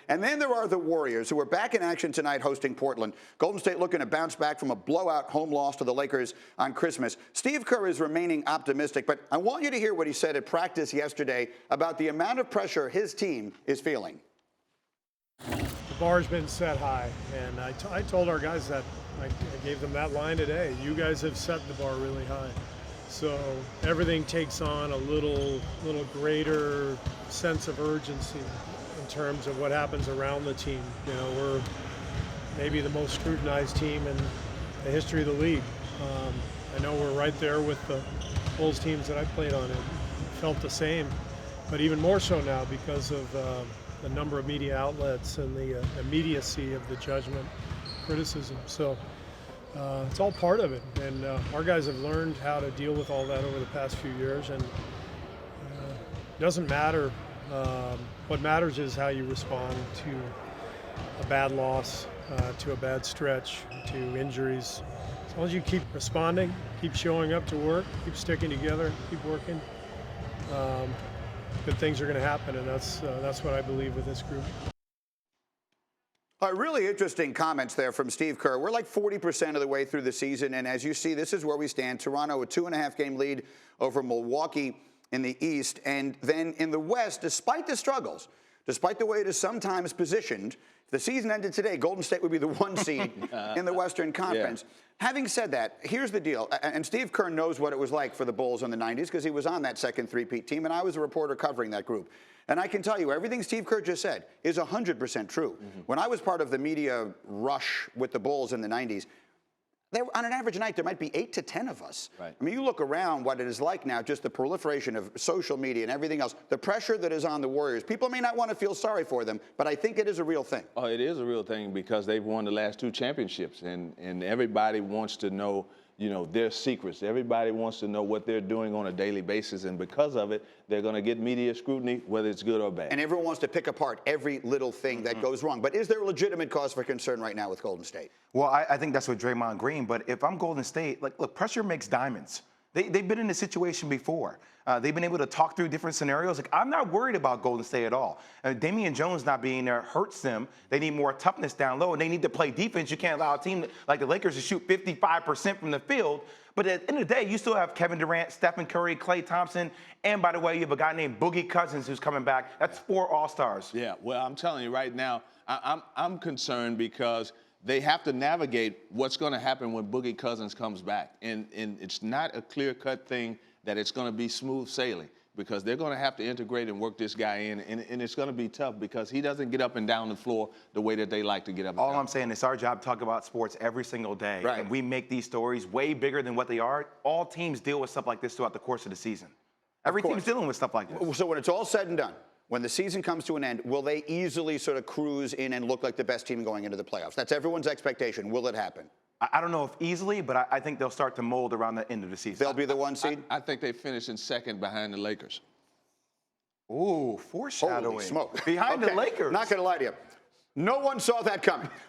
And then there are the Warriors, who are back in action tonight hosting Portland. Golden State looking to bounce back from a blowout home loss to the Lakers on Christmas. Steve Kerr is remaining optimistic, but I want you to hear what he said at practice yesterday about the amount of pressure his team is feeling. The bar's been set high, and I told our guys that. I gave them that line today. You guys have set the bar really high. So everything takes on a little greater sense of urgency in terms of what happens around the team. You know, we're maybe the most scrutinized team in the history of the league. I know we're right there with the Bulls teams that I played on and felt the same, but even more so now because of the number of media outlets and the immediacy of the judgment criticism. So it's all part of it, and our guys have learned how to deal with all that over the past few years, and it doesn't matter. What matters is how you respond to a bad loss, to a bad stretch, to injuries. As long as you keep responding, keep showing up to work, keep sticking together, keep working, good things are going to happen, and that's what I believe with this group. Really interesting comments there from Steve Kerr. We're like 40% of the way through the season, and as you see, this is where we stand. Toronto, a 2.5-game lead over Milwaukee in the East. And then in the West, despite the struggles, despite the way it is sometimes positioned, if the season ended today, Golden State would be the 1 seed in the Western Conference. Yeah. Having said that, here's the deal. And Steve Kerr knows what it was like for the Bulls in the 90s because he was on that second three-peat team, and I was a reporter covering that group. And I can tell you, everything Steve Kerr just said is 100% true. When I was part of the media rush with the Bulls in the 90s, on an average night, there might be 8 to 10 of us. Right. I mean, you look around what it is like now, just the proliferation of social media and everything else, the pressure that is on the Warriors. People may not want to feel sorry for them, but I think it is a real thing. Oh, it is a real thing because they've won the last 2 championships, and everybody wants to know, you know, their secrets. Everybody wants to know what they're doing on a daily basis, and because of it, they're going to get media scrutiny, whether it's good or bad. And everyone wants to pick apart every little thing that goes wrong. But is there a legitimate cause for concern right now with Golden State? Well, I think that's what Draymond Green. But if I'm Golden State, like, look, pressure makes diamonds. They've been in this situation before. They've been able to talk through different scenarios. Like, I'm not worried about Golden State at all. Damian Jones not being there hurts them. They need more toughness down low, and they need to play defense. You can't allow a team like the Lakers to shoot 55% from the field. But at the end of the day, you still have Kevin Durant, Stephen Curry, Klay Thompson, and by the way, you have a guy named Boogie Cousins who's coming back. That's 4 All-Stars. Yeah, well, I'm telling you right now, I'm concerned because they have to navigate what's going to happen when Boogie Cousins comes back. And it's not a clear-cut thing that it's going to be smooth sailing because they're going to have to integrate and work this guy in, and it's going to be tough because he doesn't get up and down the floor the way that they like to get up and down. All I'm saying is our job to talk about sports every single day. Right. And we make these stories way bigger than what they are. All teams deal with stuff like this throughout the course of the season. Every team's dealing with stuff like this. So when it's all said and done, when the season comes to an end, will they easily sort of cruise in and look like the best team going into the playoffs? That's everyone's expectation. Will it happen? I don't know if easily, but I think they'll start to mold around the end of the season. They'll be the 1 seed? I think they finish in second behind the Lakers. Ooh, foreshadowing. Holy smoke. Behind the Lakers. Not going to lie to you. No one saw that coming.